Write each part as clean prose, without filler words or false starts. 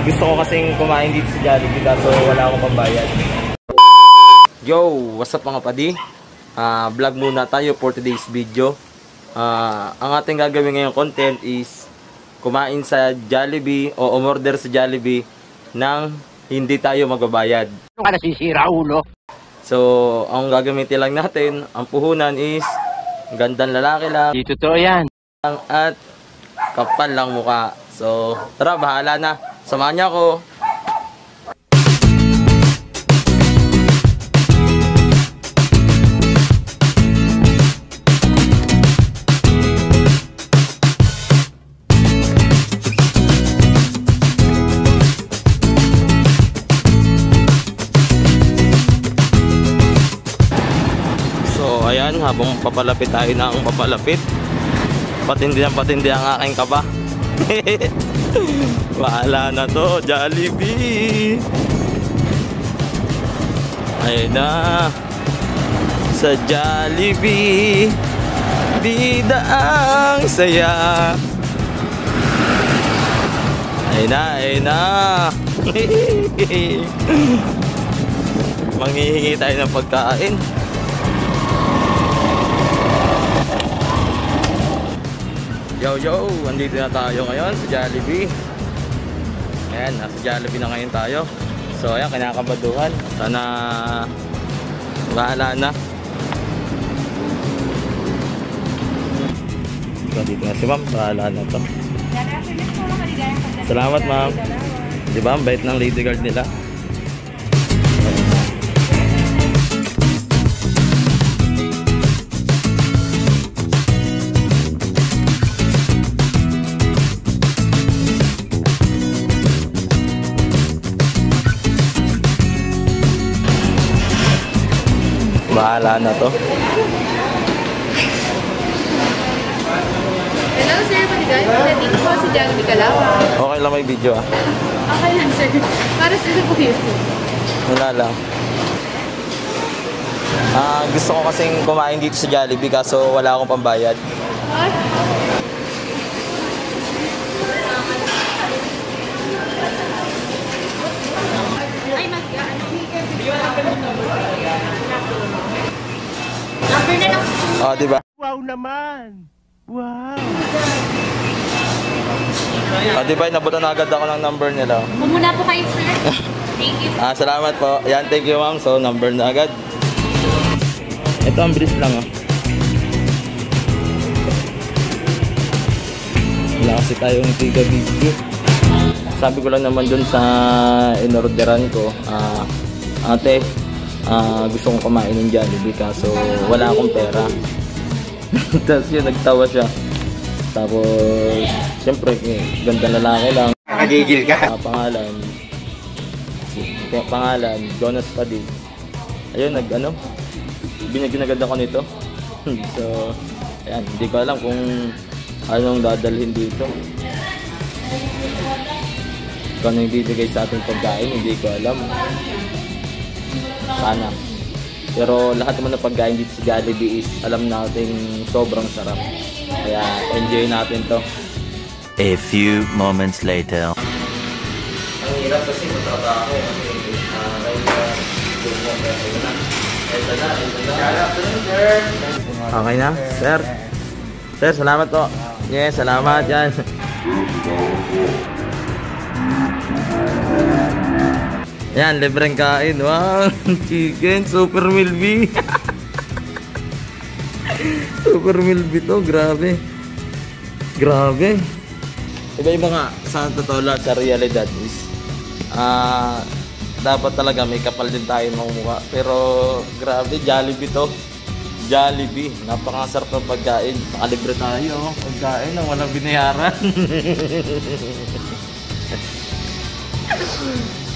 Gusto ko kasing kumain dito sa Jollibee kaso wala akong pambayad. Yo, what's up mga padi? Vlog muna tayo for today's video. Ang ating gagawin ngayong content is kumain sa Jollibee o umorder sa Jollibee nang hindi tayo magbabayad. Ano ka nasisira, ulo? So, ang gagamitin lang natin, ang puhunan is gandang lalaki lang. Di totoo yan. At kapal lang mukha. So, tara, bahala na. Samahan niya ako. So, ayan, habang papalapit tayo na ang papalapit. Patindi ang aking kaba. Bahala na to, Jollibee. Ayun na. Sa Jollibee, bida ang saya. Ayun na. Manghihingi tayo ng pagkain. Yo, andito na tayo ngayon sa Jollibee. Ayan, nasa Jollibee na ngayon tayo. So, ayan, kinakabaduhan. Sana bahala na. So, dito na si ma'am, bahala na to. Salamat ma'am. Diba, ang bait ng lady guard nila. Bahala na to. Hello sir, paligay. Dito po si Jollibee Calawag. Okay lang may video ah. Okay lang sir. Para saan po yun? Wala lang. Gusto ko kasing kumain dito sa Jollibee kaso wala akong pambayad. Ay. Oh, diba? Wow naman! Wow! Oh, diba? Nabutan agad ako ng number nila. Mumuna po kayo sir. Thank you. Salamat po. Yan, thank you ma'am. So, number na agad. Ito, ang bilis lang ah. Wala kasi tayong tiga video. Sabi ko lang naman dun sa inorderan ko, ate, gusto kong kumain ng Jollibee kaso wala akong pera. Tapos yun, nagtawa siya. Tapos, siyempre, ganda lalaki lang. Nagigil ka? Pangalan, Jonas Padilla. Ayun, binigyan agad ako nito. So, ayan, hindi ko alam kung anong dadalhin dito. Kung anong ibibigay sa ating pagkain, hindi ko alam. Sana. Pero lahat naman ng pagkain dito sa Jollibee is alam natin sobrang sarap. Kaya enjoy natin to. A few moments later. Ang hirap kasi matrabaho kasi okay na, sir. Sir, salamat po. Yes, salamat yan. Yan, libreng kain. Wow, chicken, super milby. Super milby to, grabe. Grabe. Iba-iba nga, sa totoo lang, sa realidad is, dapat talaga may kapal din tayo ng mukha. Pero, grabe, Jollibee to. Jollibee, napakasarap ng pagkain. Nakalibre tayo, pagkain na walang binayaran.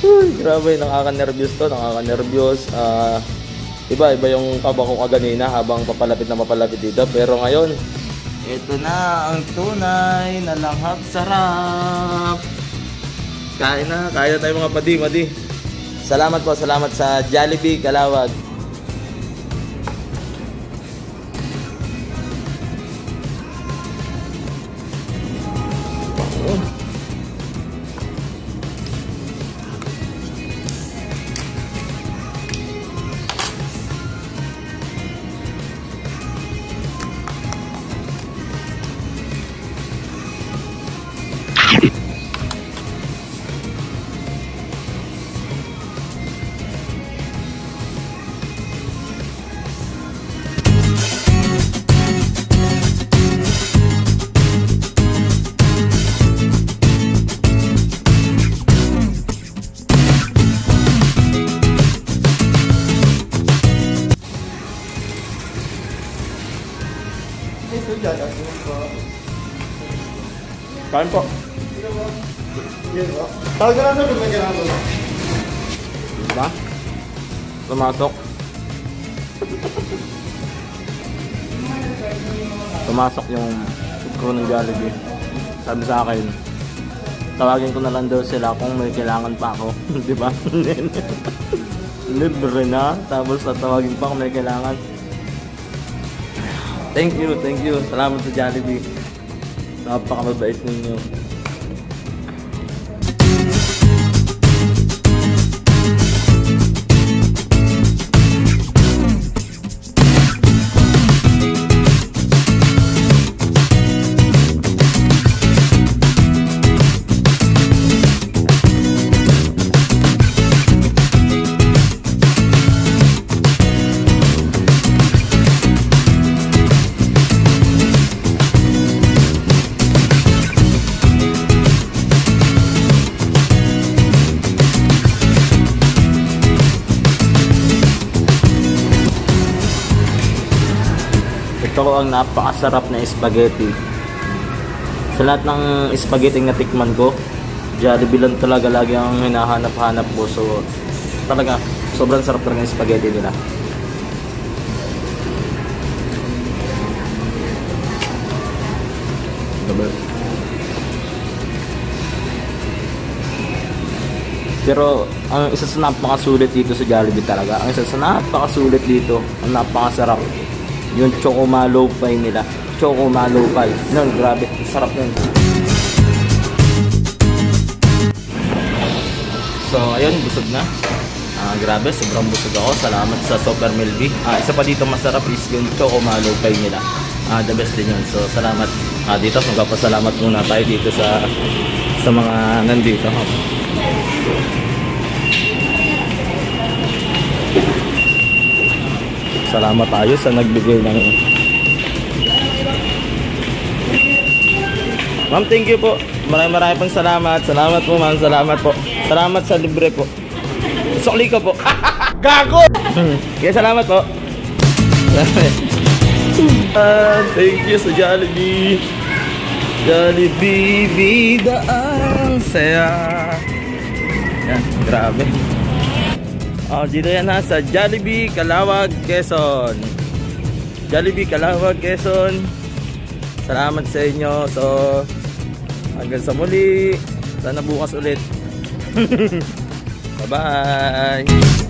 Uy, grabe, nakaka-nervyos to, nakaka-nervyos. Iba yung kaba ko kaganina habang papalapit dito. Pero ngayon, ito na ang tunay na langhap sarap. Kain na, kaya tayo mga padi. Salamat po, salamat sa Jollibee Calawag. Kain po. Tawag ka na sir, may ganito. Diba? Pumasok. Pumasok yung crew ng Jollibee. Sabi sa akin, tawagin ko na lang daw sila kung may kailangan pa ako. Diba? Libre na. Tapos tatawagin pa kung may kailangan. Thank you, thank you. Salamat sa Jollibee. Napakababait ninyo. Ito ang napakasarap na spaghetti. Sa lahat ng spaghetti na tikman ko, Jollibee lang talaga lagi ang hinahanap-hanap ko. So, talaga, sobrang sarap talaga yung spaghetti nila. Pero, ang isa sa napakasulit dito sa Jollibee talaga, ang isa sa napakasulit dito, ang napakasarap, yung choco malo pie nila. Choco malo pie. Nun, grabe. Sarap nun. So, ayun. Busog na. Grabe. Sobrang busog ako. Salamat sa Super Milby. Isa pa dito masarap is yung choco malo pie nila. The best din yun. So, salamat. Dito, magpapasalamat muna tayo dito sa mga nandito. Salamat tayo sa nagbigay ng... Ma'am, thank you po. Maraming pong salamat. Salamat po, ma'am. Salamat po. Salamat sa libre po. Sukli ko po. Gago! Kaya salamat po. Thank you sa Jollibee. Jollibee, vida ang saya. Yan, grabe. Dito yan ha, sa Jollibee, Calawag, Quezon. Jollibee, Calawag, Quezon. Salamat sa inyo. So, hanggang sa muli. Sana bukas ulit. Bye-bye.